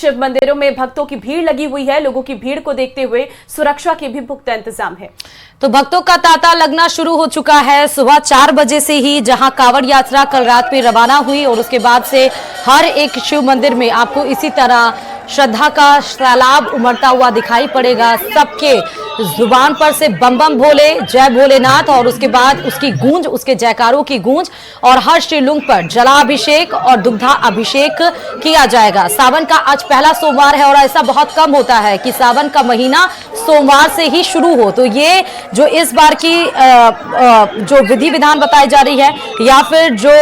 शिव मंदिरों में भक्तों की भीड़ लगी हुई है। लोगों की भीड़ को देखते हुए सुरक्षा के भी पुख्ता इंतजाम है। तो भक्तों का तांता लगना शुरू हो चुका है। सुबह 4 बजे से ही जहां कांवड़ यात्रा कल रात में रवाना हुई और उसके बाद से हर एक शिव मंदिर में आपको इसी तरह श्रद्धा का सैलाब उमड़ता हुआ दिखाई पड़ेगा। सबके जुबान पर से बम बम भोले, जय भोलेनाथ और उसके बाद उसकी गूंज, उसके जयकारों की गूंज और हर शिवलिंग पर जलाभिषेक और दुग्धा अभिषेक किया जाएगा। सावन का आज पहला सोमवार है और ऐसा बहुत कम होता है कि सावन का महीना सोमवार से ही शुरू हो। तो ये जो इस बार की जो विधि विधान बताई जा रही है या फिर जो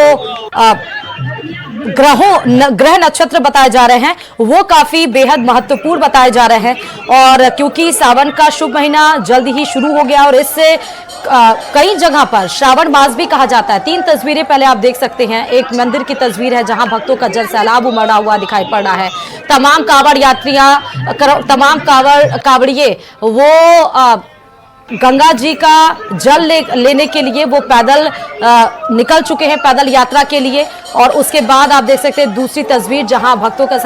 ग्रह नक्षत्र बताए जा रहे हैं वो काफी बेहद महत्वपूर्ण बताए जा रहे हैं। और क्योंकि सावन का शुभ महीना जल्द ही शुरू हो गया और इससे कई जगह पर श्रावण मास भी कहा जाता है। 3 तस्वीरें पहले आप देख सकते हैं। एक मंदिर की तस्वीर है जहां भक्तों का जल सैलाब उमड़ा हुआ दिखाई पड़ रहा है। तमाम कांवड़ यात्रियां, तमाम कांवड़िए वो गंगा जी का जल लेने के लिए वो पैदल निकल चुके हैं, पैदल यात्रा के लिए। और उसके बाद आप देख सकते हैं दूसरी तस्वीर जहां भक्तों का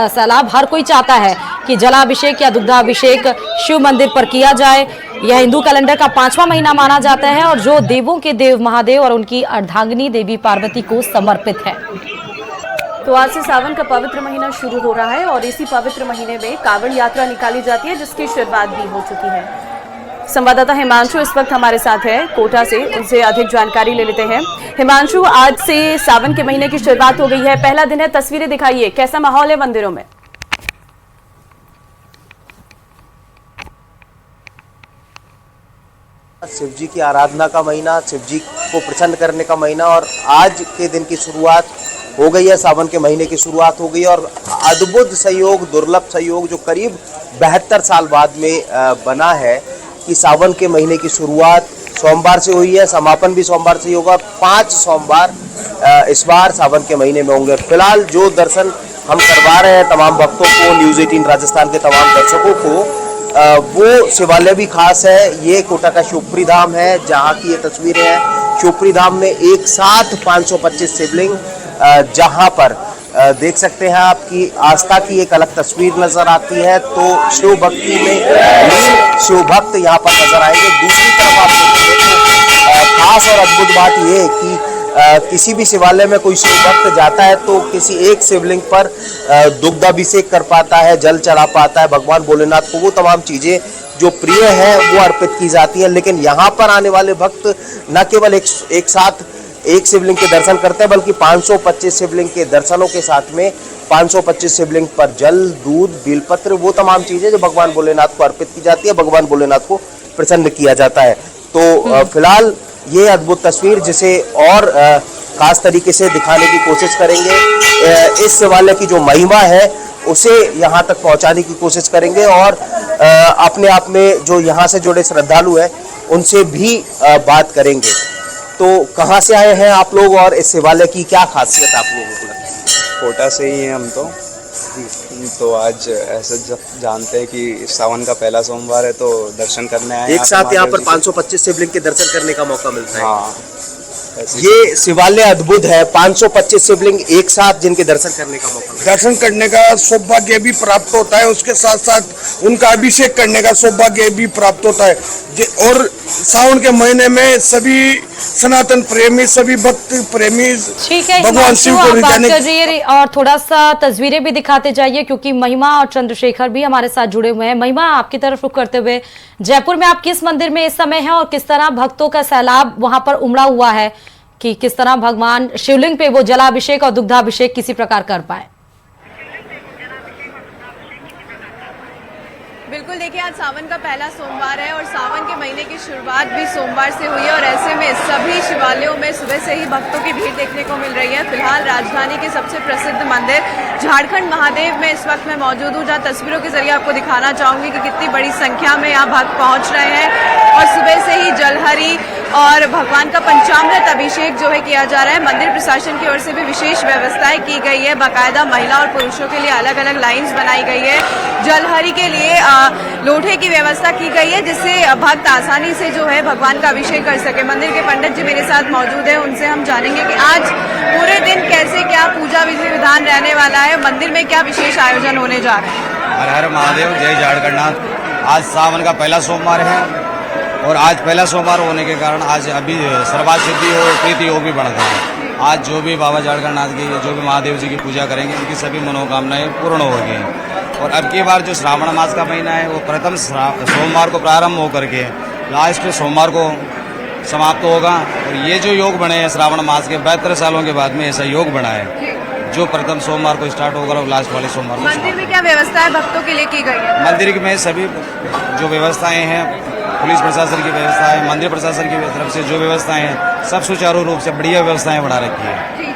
सैलाब, हर कोई चाहता है कि जलाभिषेक या दुग्धाभिषेक शिव मंदिर पर किया जाए। यह हिंदू कैलेंडर का 5वां महीना माना जाता है और जो देवों के देव महादेव और उनकी अर्धांगिनी देवी पार्वती को समर्पित है। तो आज से सावन का पवित्र महीना शुरू हो रहा है और इसी पवित्र महीने में कांवड़ यात्रा निकाली जाती है जिसकी शुरुआत भी हो चुकी है। संवाददाता हिमांशु इस वक्त हमारे साथ है कोटा से, उनसे अधिक जानकारी ले लेते हैं। हिमांशु, आज से सावन के महीने की शुरुआत हो गई है, पहला दिन है, तस्वीरें दिखाइए, कैसा माहौल है मंदिरों में? शिव जी की आराधना का महीना, शिव जी को प्रसन्न करने का महीना और आज के दिन की शुरुआत हो गई है। सावन के महीने की शुरुआत हो गई है और अद्भुत संयोग, दुर्लभ संयोग जो करीब 72 साल बाद में बना है कि सावन के महीने की शुरुआत सोमवार से हुई है, समापन भी सोमवार से ही होगा। 5 सोमवार इस बार सावन के महीने में होंगे। फिलहाल जो दर्शन हम करवा रहे हैं तमाम भक्तों को, न्यूज़ 18 राजस्थान के तमाम दर्शकों को, वो शिवालय भी खास है। ये कोटा का शिवपुरी धाम है जहाँ की ये तस्वीरें हैं। शिवपुरी धाम में एक साथ 525 शिवलिंग, जहाँ पर देख सकते हैं आपकी आस्था की एक अलग तस्वीर नजर आती है। तो शिव भक्ति में शिव भक्त यहाँ पर नजर आएंगे। दूसरी तरफ आप देखेंगे खास और अद्भुत बात यह है कि किसी भी शिवालय में कोई शिव भक्त जाता है तो किसी एक शिवलिंग पर दुग्धाभिषेक कर पाता है, जल चढ़ा पाता है भगवान भोलेनाथ को। वो तमाम चीजें जो प्रिय है वो अर्पित की जाती है। लेकिन यहाँ पर आने वाले भक्त न केवल एक साथ एक शिवलिंग के दर्शन करते हैं बल्कि 525 शिवलिंग के दर्शनों के साथ में 525 शिवलिंग पर जल, दूध, बेलपत्र, वो तमाम चीजें जो भगवान भोलेनाथ को अर्पित की जाती है, भगवान भोलेनाथ को प्रसन्न किया जाता है। तो फिलहाल ये अद्भुत तस्वीर जिसे और खास तरीके से दिखाने की कोशिश करेंगे, इस शिवालय की जो महिमा है उसे यहाँ तक पहुँचाने की कोशिश करेंगे और अपने आप में जो यहाँ से जुड़े श्रद्धालु हैं उनसे भी बात करेंगे। तो कहाँ से आए हैं आप लोग और इस शिवालय की क्या खासियत आप लोगों को लगती है? कोटा से ही हैं हम तो आज ऐसे जानते हैं कि सावन का पहला सोमवार है तो दर्शन करने आए। एक साथ यहाँ पर 525 शिवलिंग के दर्शन करने का मौका मिलता है। हाँ, ये शिवालय अद्भुत है। 525 शिवलिंग एक साथ जिनके दर्शन करने का मौका, दर्शन करने का सौभाग्य भी प्राप्त होता है, उसके साथ साथ उनका अभिषेक करने का सौभाग्य भी प्राप्त होता है। और सावन के महीने में सभी सनातन प्रेमी, सभी भक्त प्रेमी भगवान शिव को रिझाने। और थोड़ा सा तस्वीरें भी दिखाते जाइए क्योंकि महिमा और चंद्रशेखर भी हमारे साथ जुड़े हुए हैं। महिमा, आपकी तरफ रुख करते हुए, जयपुर में आप किस मंदिर में इस समय हैं और किस तरह भक्तों का सैलाब वहां पर उमड़ा हुआ है कि किस तरह भगवान शिवलिंग पे वो जलाभिषेक और दुग्धाभिषेक किसी प्रकार कर पाए? बिल्कुल, देखिए आज सावन का पहला सोमवार है और सावन के महीने की शुरुआत भी सोमवार से हुई है और ऐसे में सभी शिवालयों में सुबह से ही भक्तों की भीड़ देखने को मिल रही है। फिलहाल राजधानी के सबसे प्रसिद्ध मंदिर झारखंड महादेव में इस वक्त मैं मौजूद हूँ, जहाँ तस्वीरों के जरिए आपको दिखाना चाहूंगी कि कितनी बड़ी संख्या में यहाँ भक्त पहुंच रहे हैं और सुबह से ही जलहरी और भगवान का पंचामृत अभिषेक जो है किया जा रहा है। मंदिर प्रशासन की ओर से भी विशेष व्यवस्थाएं की गई है। बाकायदा महिला और पुरुषों के लिए अलग अलग लाइन्स बनाई गई है। जलहरी के लिए लोटे की व्यवस्था की गई है, जिससे भक्त आसानी से जो है भगवान का अभिषेक कर सके। मंदिर के पंडित जी मेरे साथ मौजूद है, उनसे हम जानेंगे कि आज पूरे दिन कैसे क्या पूजा विधि विधान रहने वाला है, मंदिर में क्या विशेष आयोजन होने जा रहे हैं। हर हर महादेव, जय झारखंडनाथ। आज सावन का पहला सोमवार है और आज पहला सोमवार होने के कारण आज अभी सर्वात सिद्धि हो प्रीति हो भी बढ़ता है। आज जो भी बाबा झारखंडनाथ की जो भी महादेव जी की पूजा करेंगे उनकी सभी मनोकामनाएं पूर्ण होगी। और अब की बार जो श्रावण मास का महीना है वो प्रथम सोमवार को प्रारंभ होकर के लास्ट सोमवार को समाप्त होगा। और ये जो योग बने हैं श्रावण मास के 72 सालों के बाद में ऐसा योग बना है जो प्रथम सोमवार को स्टार्ट होगा और लास्ट वाले सोमवार को। मंदिर में क्या व्यवस्था है भक्तों के लिए की गई है? मंदिर में सभी जो व्यवस्थाएं हैं, पुलिस प्रशासन की व्यवस्था है, मंदिर प्रशासन की तरफ से जो व्यवस्थाएं हैं, सब सुचारू रूप से बढ़िया व्यवस्थाएं बढ़ा रखी है।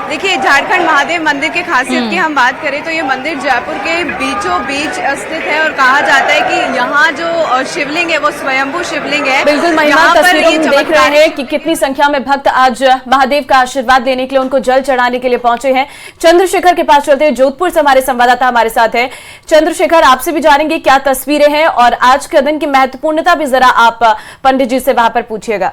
देखिए, झारखंड महादेव मंदिर की खासियत की हम बात करें तो ये मंदिर जयपुर के बीचों बीच स्थित है और कहा जाता है कि यहाँ जो शिवलिंग है वो स्वयंभू शिवलिंग है। बिल्कुल महिमा, तस्वीरों में देख रहे हैं कि कितनी संख्या में भक्त आज महादेव का आशीर्वाद लेने के लिए, उनको जल चढ़ाने के लिए पहुंचे हैं। चंद्रशेखर के पास चलते हैं, जोधपुर से हमारे संवाददाता हमारे साथ है। चंद्रशेखर, आपसे भी जानेंगे क्या तस्वीरें हैं और आज के दिन की महत्वपूर्णता भी जरा आप पंडित जी से वहां पर पूछिएगा।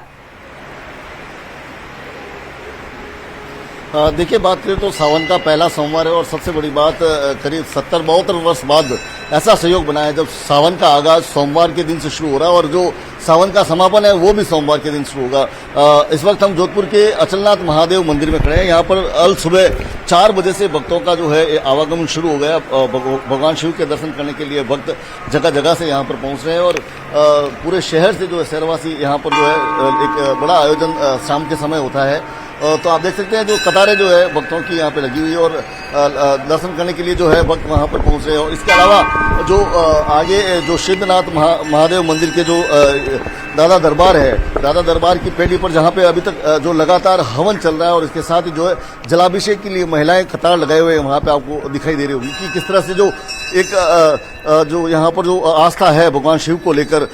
देखिए, बात करें तो सावन का पहला सोमवार है और सबसे बड़ी बात करीब 70-72 वर्ष बाद ऐसा संयोग बना है जब सावन का आगाज सोमवार के दिन से शुरू हो रहा है और जो सावन का समापन है वो भी सोमवार के दिन शुरू होगा। इस वक्त हम जोधपुर के अचलनाथ महादेव मंदिर में खड़े हैं। यहाँ पर अल सुबह 4 बजे से भक्तों का जो है आवागमन शुरू हो गया। भगवान शिव के दर्शन करने के लिए भक्त जगह जगह से यहाँ पर पहुँच रहे हैं और पूरे शहर से जो है शहरवासी यहाँ पर जो है एक बड़ा आयोजन शाम के समय होता है। तो आप देख सकते हैं जो कतारें जो है भक्तों की यहाँ पे लगी हुई है और दर्शन करने के लिए जो है भक्त वहाँ पर पहुँच रहे हैं। और इसके अलावा जो आगे जो सिद्धनाथ महादेव मंदिर के जो दादा दरबार है, दादा दरबार की पेड़ी पर जहाँ पे अभी तक जो लगातार हवन चल रहा है और इसके साथ ही जो है जलाभिषेक के लिए महिलाएं कतार लगाए हुए हैं, वहाँ पे आपको दिखाई दे रही होगी कि किस तरह से जो एक जो यहाँ पर जो आस्था है भगवान शिव को लेकर।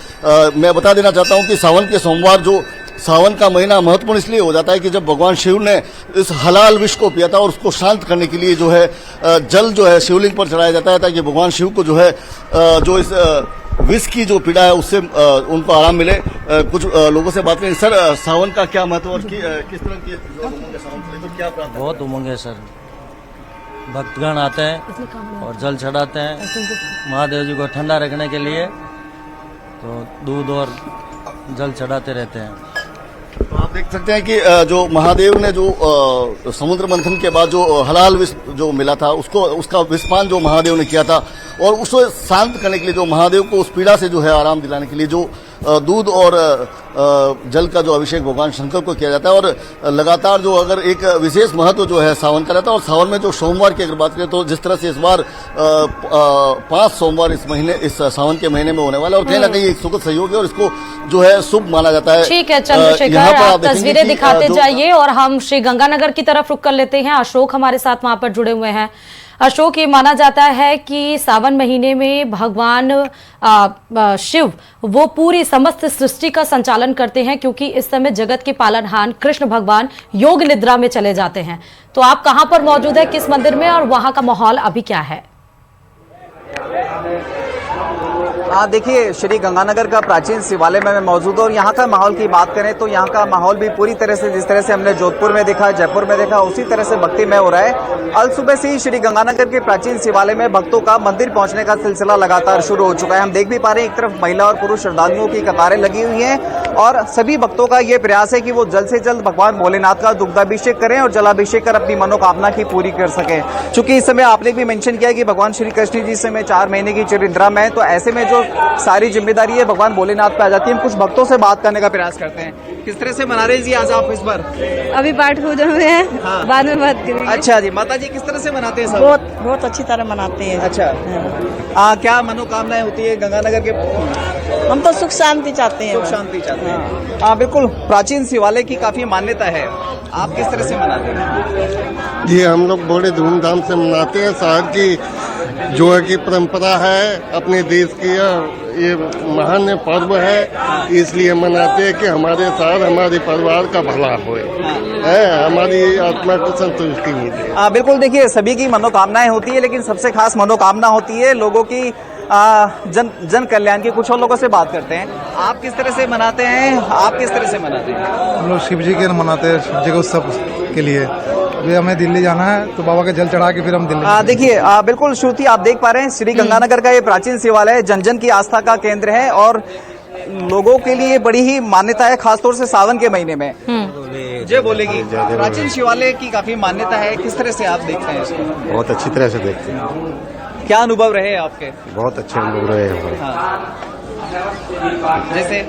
मैं बता देना चाहता हूँ कि सावन के सोमवार जो सावन का महीना महत्वपूर्ण इसलिए हो जाता है कि जब भगवान शिव ने इस हलाल विष को पिया था और उसको शांत करने के लिए जो है जल जो है शिवलिंग पर चढ़ाया जाता है ताकि भगवान शिव को जो है जो इस विष की जो पीड़ा है उससे उनको आराम मिले। कुछ लोगों से बात करें। सर, सावन का क्या महत्व और किस तरह की तो क्या प्रार्थना? बहुत उमंग है सर, भक्तगण आते हैं और जल चढ़ाते हैं महादेव जी को ठंडा रखने के लिए, तो दूध और जल चढ़ाते रहते हैं। तो आप देख सकते हैं कि जो महादेव ने जो समुद्र मंथन के बाद जो हलाल विष जो मिला था उसका विषपान जो महादेव ने किया था और उसको शांत करने के लिए जो महादेव को उस पीड़ा से जो है आराम दिलाने के लिए जो दूध और जल का जो अभिषेक भगवान शंकर को किया जाता है और लगातार जो अगर एक विशेष महत्व जो है सावन का रहता है। और सावन में जो सोमवार की अगर बात करें तो जिस तरह से इस बार 5 सोमवार इस सावन के महीने में होने वाला है और कहीं ना कहीं एक सुखद सहयोग है और इसको जो है शुभ माना जाता है। ठीक है चंद्रशेखर, आप तस्वीरें दिखाते जाइए और हम श्री गंगानगर की तरफ रुख कर लेते हैं। अशोक हमारे साथ वहां पर जुड़े हुए हैं। अशोक, ये माना जाता है कि सावन महीने में भगवान शिव वो पूरी समस्त सृष्टि का संचालन करते हैं क्योंकि इस समय जगत के पालनहार कृष्ण भगवान योग निद्रा में चले जाते हैं। तो आप कहां पर मौजूद है, किस मंदिर में, और वहां का माहौल अभी क्या है? देखिए, श्री गंगानगर का प्राचीन शिवालय में मैं मौजूद हूँ और यहाँ का माहौल की बात करें तो यहाँ का माहौल भी पूरी तरह से जिस तरह से हमने जोधपुर में देखा, जयपुर में देखा, उसी तरह से भक्तिमय हो रहा है। अल सुबह से ही श्री गंगानगर के प्राचीन शिवालय में भक्तों का मंदिर पहुंचने का सिलसिला लगातार शुरू हो चुका है। हम देख भी पा रहे हैं एक तरफ महिला और पुरुष श्रद्धालुओं की कतारें लगी हुई हैं और सभी भक्तों का ये प्रयास है कि वो जल्द से जल्द भगवान भोलेनाथ का दुग्धाभिषेक करें और जलाभिषेक कर अपनी मनोकामना की पूरी कर सकें। चूंकि इस समय आपने भी मेंशन किया कि भगवान श्री कृष्ण जी इस समय 4 महीने की चिरनिद्रा में है, तो ऐसे में जो सारी जिम्मेदारी है भगवान भोलेनाथ पे आ जाती है। हम कुछ भक्तों से बात करने का प्रयास करते हैं। किस तरह से मना रहे जी आज आप इस बार? अभी पाठ पूजा में है, हाँ। बाद में बात करेंगे। अच्छा जी, माता जी किस तरह से मनाते हैं सब? बहुत अच्छी तरह मनाते हैं। अच्छा, क्या मनोकामनाएं होती है गंगानगर के? हम तो सुख शांति चाहते हैं। सुख शांति चाहते हैं। बिल्कुल, प्राचीन शिवालय की काफी मान्यता है। आप किस तरह से मनाते हैं? जी, हम लोग बड़े धूमधाम से मनाते हैं। शहर की जो है कि परंपरा है अपने देश की, ये महान पर्व है, इसलिए मनाते हैं कि हमारे साथ हमारे परिवार का भला होए, है हमारी आत्मा को संतुष्टि मिले। बिल्कुल, देखिए सभी की मनोकामनाएं होती है, लेकिन सबसे खास मनोकामना होती है लोगों की जन कल्याण की। कुछ और लोगों से बात करते हैं। आप किस तरह से मनाते हैं? आप किस तरह से मनाते हैं? हम लोग शिव जी के मनाते हैं, शिव जी के उत्सव के लिए। अभी हमें दिल्ली जाना है तो बाबा के जल चढ़ा के फिर हम दिल्ली। देखिए बिल्कुल श्रुति, आप देख पा रहे हैं श्री गंगानगर का ये प्राचीन शिवालय जन जन की आस्था का केंद्र है और लोगों के लिए बड़ी ही मान्यता है, खासतौर से सावन के महीने में। जय बोलेगी। प्राचीन शिवालय की काफी मान्यता है, किस तरह से आप देखते हैं इसको? बहुत अच्छी तरह से देखते हैं। क्या अनुभव रहे आपके? बहुत अच्छे अनुभव रहे हमारे। जैसे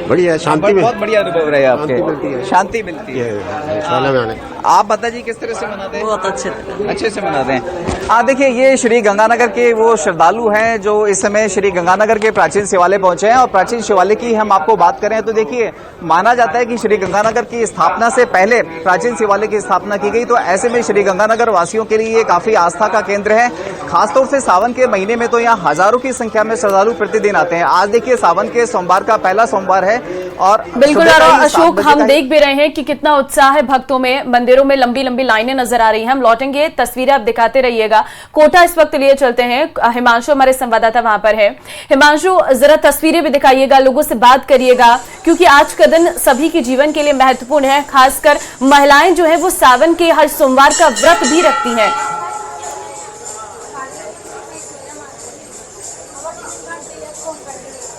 बढ़िया, शांति में बहुत बढ़िया अनुभव रहे आपके। शांति मिलती है, शांति मिलती है। शिवालय में आने। आप बता जी किस तरह से मनाते हैं? बहुत अच्छे से मनाते हैं। देखिए ये श्री गंगानगर के वो श्रद्धालु हैं जो इस समय श्री गंगानगर के प्राचीन शिवालय पहुंचे हैं। और प्राचीन शिवालय की हम आपको बात करें तो देखिए माना जाता है कि श्री गंगानगर की स्थापना से पहले प्राचीन शिवालय की स्थापना की गई। तो ऐसे में श्री गंगानगर वासियों के लिए काफी आस्था का केंद्र है। खासतौर से सावन के महीने में तो यहाँ हजारों की संख्या में श्रद्धालु प्रतिदिन आते हैं। आज देखिए सावन के सोमवार का पहला सोमवार है और बिल्कुल। और अशोक, हम देख भी रहे हैं कि कितना उत्साह है भक्तों में। मंदिरों में लंबी लंबी लाइनें नजर आ रही हैं। हम लौटेंगे, तस्वीरें आप दिखाते रहिएगा। कोटा इस वक्त लिए चलते हैं। हिमांशु हमारे संवाददाता वहां पर है। हिमांशु, जरा तस्वीरें भी दिखाइएगा, लोगों से बात करिएगा, क्योंकि आज का दिन सभी के जीवन के लिए महत्वपूर्ण है। खासकर महिलाएं जो है वो सावन के हर सोमवार का व्रत भी रखती हैं।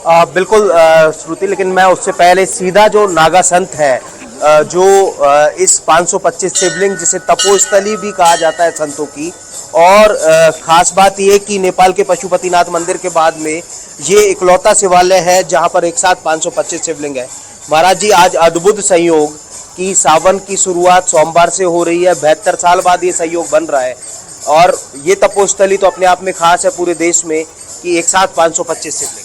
बिल्कुल श्रुति, लेकिन मैं उससे पहले सीधा जो नागा संत है, जो इस 525 शिवलिंग जिसे तपोस्थली भी कहा जाता है संतों की, और खास बात यह कि नेपाल के पशुपतिनाथ मंदिर के बाद में ये इकलौता शिवालय है जहां पर एक साथ 525 शिवलिंग है। महाराज जी, आज अद्भुत संयोग कि सावन की शुरुआत सोमवार से हो रही है। 72 साल बाद ये संयोग बन रहा है और ये तपोस्थली तो अपने आप में खास है पूरे देश में कि एक साथ 525 शिवलिंग।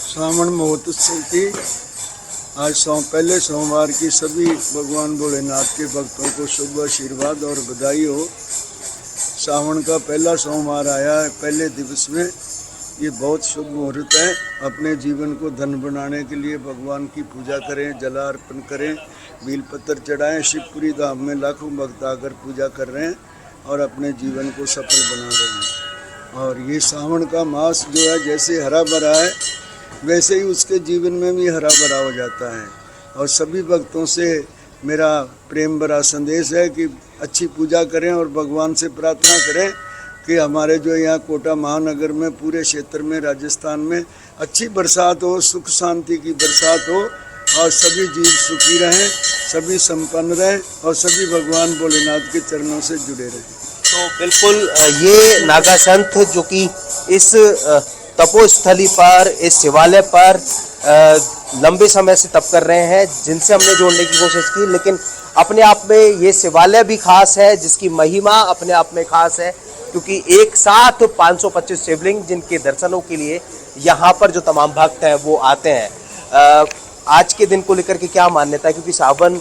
श्रावण महोत्सव की आज पहले सोमवार की सभी भगवान भोलेनाथ के भक्तों को शुभ आशीर्वाद और बधाई हो। सावन का पहला सोमवार आया है, पहले दिवस में ये बहुत शुभ मुहूर्त है। अपने जीवन को धन बनाने के लिए भगवान की पूजा करें, जलार्पण करें, बेलपत्र चढ़ाएं। शिवपुरी धाम में लाखों भक्त आकर पूजा कर रहे हैं और अपने जीवन को सफल बना रहे हैं। और ये सावन का मास जो है जैसे हरा भरा है वैसे ही उसके जीवन में भी हरा भरा हो जाता है। और सभी भक्तों से मेरा प्रेम भरा संदेश है कि अच्छी पूजा करें और भगवान से प्रार्थना करें कि हमारे जो यहाँ कोटा महानगर में पूरे क्षेत्र में राजस्थान में अच्छी बरसात हो, सुख शांति की बरसात हो और सभी जीव सुखी रहें, सभी संपन्न रहें और सभी भगवान भोलेनाथ के चरणों से जुड़े रहें। तो बिल्कुल ये नागा संत जो कि इस तपोस्थली पर, इस शिवालय पर लंबे समय से तप कर रहे हैं, जिनसे हमने जोड़ने की कोशिश की, लेकिन अपने आप में ये शिवालय भी खास है जिसकी महिमा अपने आप में खास है, क्योंकि एक साथ 525 शिवलिंग जिनके दर्शनों के लिए यहाँ पर जो तमाम भक्त हैं वो आते हैं। आज के दिन को लेकर के क्या मान्यता है, क्योंकि सावन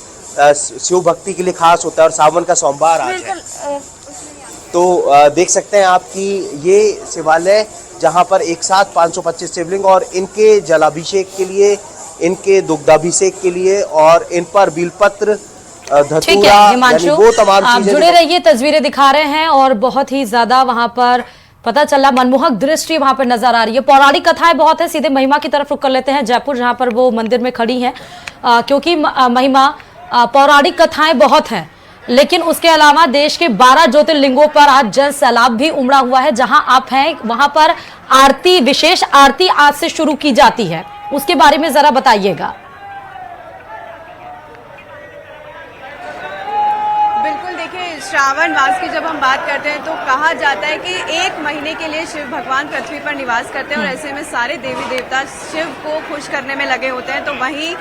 शिव भक्ति के लिए खास होता है और सावन का सोमवार आज है, तो देख सकते हैं आप कि ये शिवालय जहां पर एक साथ 525 शिवलिंग और इनके जलाभिषेक के लिए, इनके दुग्धाभिषेक के लिए और इन पर बिलपत्र, धतूरा, यानी वो तमाम आप चीजें जुड़े रहिए, तस्वीरें दिखा रहे हैं और बहुत ही ज्यादा वहां पर पता चला, मनमोहक दृष्टि वहां पर नजर आ रही है। पौराणिक कथाएं बहुत है। सीधे महिमा की तरफ रुख कर लेते हैं, जयपुर जहां पर वो मंदिर में खड़ी हैं, क्योंकि महिमा पौराणिक कथाएं बहुत हैं, लेकिन उसके अलावा देश के 12 ज्योतिर्लिंगों पर आज जल सैलाब भी उमड़ा हुआ है। जहां आप हैं वहां पर आरती, विशेष आरती आज से शुरू की जाती है, उसके बारे में जरा बताइएगा। बिल्कुल, देखिए श्रावण मास की जब हम बात करते हैं तो कहा जाता है कि 1 महीने के लिए शिव भगवान पृथ्वी पर निवास करते हैं और ऐसे में सारे देवी देवता शिव को खुश करने में लगे होते हैं। तो वहीं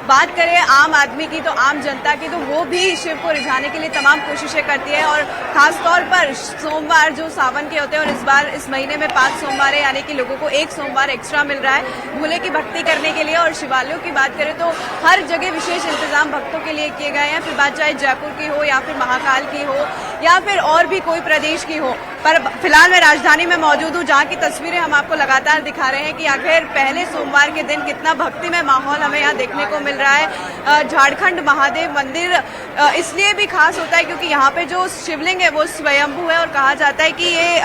बात करें आम आदमी की, तो आम जनता की, तो वो भी शिव को रिझाने के लिए तमाम कोशिशें करती है। और खासतौर पर सोमवार जो सावन के होते हैं, और इस बार इस महीने में 5 सोमवार है, यानी कि लोगों को एक सोमवार एक्स्ट्रा मिल रहा है भोले की भक्ति करने के लिए। और शिवालयों की बात करें तो हर जगह विशेष इंतजाम भक्तों के लिए किए गए हैं, फिर बात चाहे जयपुर की हो या फिर महाकाल की हो या फिर और भी कोई प्रदेश की हो। पर फिलहाल मैं राजधानी में मौजूद हूँ, जहाँ की तस्वीरें हम आपको लगातार दिखा रहे हैं कि आखिर पहले सोमवार के दिन कितना भक्तिमय माहौल हमें यहाँ देखने को मिल रहा है। झारखंड महादेव मंदिर इसलिए भी खास होता है क्योंकि यहाँ पे जो शिवलिंग है वो स्वयंभू है, और कहा जाता है कि ये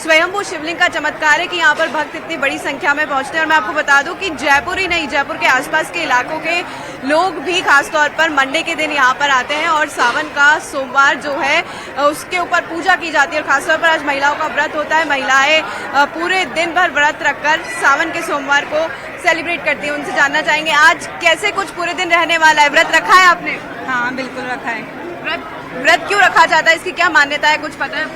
स्वयंभू शिवलिंग का चमत्कार है कि यहाँ पर भक्त इतनी बड़ी संख्या में पहुंचते हैं। और मैं आपको बता दूं कि जयपुर ही नहीं, जयपुर के आसपास के इलाकों के लोग भी खासतौर पर मंडे के दिन यहाँ पर आते हैं और सावन का सोमवार जो है उसके ऊपर पूजा की जाती है। और खासतौर पर आज महिलाओं का व्रत होता है, महिलाएं पूरे दिन भर व्रत रखकर सावन के सोमवार को सेलिब्रेट करती है। उनसे जानना चाहेंगे आज कैसे कुछ पूरे दिन रहने वाला है। व्रत रखा है आपने? हाँ बिल्कुल रखा है। व्रत क्यों रखा जाता है, इसकी क्या मान्यता है, कुछ पता है?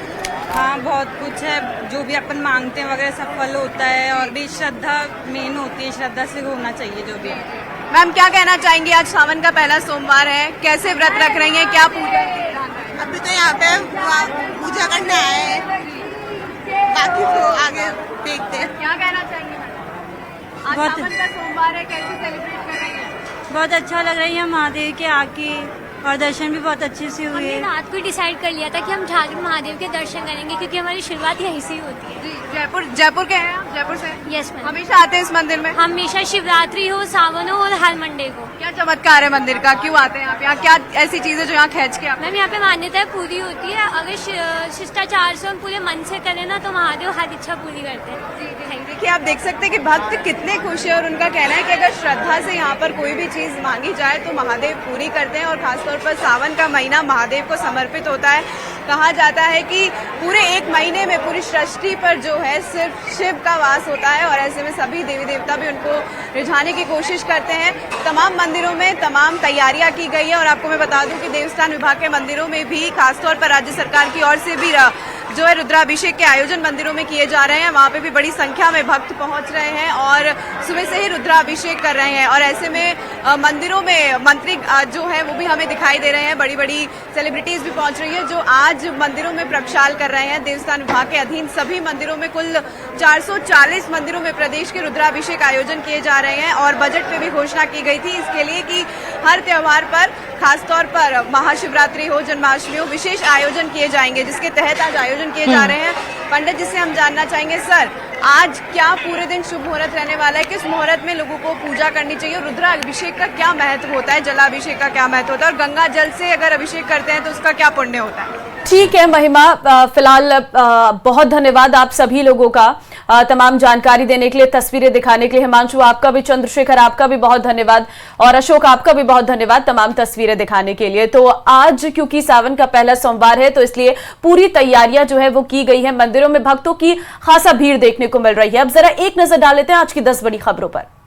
हाँ बहुत कुछ है, जो भी अपन मांगते हैं वगैरह सफल होता है, और भी श्रद्धा मेन होती है, श्रद्धा से होना चाहिए जो भी है। मैम क्या कहना चाहेंगी, आज सावन का पहला सोमवार है, कैसे व्रत रख रही हैं, क्या पूजा? अभी तो यहाँ पे पूजा करने आए हैं, बाकी तो आगे देखते हैं। क्या कहना चाहेंगे मैम? आज सावन का सोमवार है, कैसे सेलिब्रेट कर रही हैं? बहुत अच्छा लग रहा है महादेव के आके, और दर्शन भी बहुत अच्छे से हुए। हमने रात को डिसाइड कर लिया था कि हम झारखंड महादेव के दर्शन करेंगे क्योंकि हमारी शुरुआत यहीं से ही होती है। जयपुर के हैं आप? जयपुर से? Yes ma'am. हमेशा आते हैं इस मंदिर में? हमेशा शिवरात्रि हो, सावन हो और हर मंडे को। क्या चमत्कार है मंदिर का, क्यों आते हैं आप यहाँ? क्या ऐसी चीजें जो यहाँ खींच के मैम यहाँ पे मान्यता पूरी होती है, अगर शिष्टाचार से हम पूरे मन से करें ना तो महादेव हर इच्छा पूरी करते हैं। देखिए आप देख सकते हैं कि भक्त कितने खुश है, और उनका कहना है कि अगर श्रद्धा से यहाँ पर कोई भी चीज मांगी जाए तो महादेव पूरी करते हैं। और खासतौर पर सावन का महीना महादेव को समर्पित होता है। कहा जाता है कि पूरे एक महीने में पूरी सृष्टि पर जो है सिर्फ शिव का वास होता है, और ऐसे में सभी देवी देवता भी उनको रिझाने की कोशिश करते हैं। तमाम मंदिरों में तमाम तैयारियां की गई है, और आपको मैं बता दूं कि देवस्थान विभाग के मंदिरों में भी खासतौर पर राज्य सरकार की ओर से भी जो है रुद्राभिषेक के आयोजन मंदिरों में किए जा रहे हैं। वहाँ पे भी बड़ी संख्या में भक्त पहुंच रहे हैं और सुबह से ही रुद्राभिषेक कर रहे हैं। और ऐसे में मंदिरों में मंत्री जो है वो भी हमें दिखाई दे रहे हैं, बड़ी बड़ी सेलिब्रिटीज भी पहुंच रही है जो आज मंदिरों में प्रक्षाल कर रहे हैं। देवस्थान विभाग के अधीन सभी मंदिरों में कुल 440 मंदिरों में प्रदेश के रुद्राभिषेक आयोजन किए जा रहे हैं। और बजट में भी घोषणा की गई थी इसके लिए कि हर त्योहार पर, खासतौर पर महाशिवरात्रि हो, जन्माष्टमी हो, विशेष आयोजन किए जाएंगे, जिसके तहत आज आयोजन किए जा रहे हैं। पंडित जी से हम जानना चाहेंगे, सर आज क्या पूरे दिन शुभ मुहूर्त रहने वाला है, किस मुहूर्त में लोगों को पूजा करनी चाहिए, और रुद्राभिषेक का क्या महत्व होता है, जलाभिषेक का क्या महत्व होता है, और गंगा जल से अगर अभिषेक करते हैं तो उसका क्या पुण्य होता है? ठीक है महिमा, फिलहाल बहुत धन्यवाद आप सभी लोगों का तमाम जानकारी देने के लिए, तस्वीरें दिखाने के लिए। हिमांशु आपका भी, चंद्रशेखर आपका भी बहुत धन्यवाद, और अशोक आपका भी बहुत धन्यवाद तमाम तस्वीरें दिखाने के लिए। तो आज क्योंकि सावन का पहला सोमवार है तो इसलिए पूरी तैयारियां जो है वो की गई है। मंदिरों में भक्तों की खासा भीड़ देखने को मिल रही है। अब जरा एक नजर डाल लेते हैं आज की 10 बड़ी खबरों पर।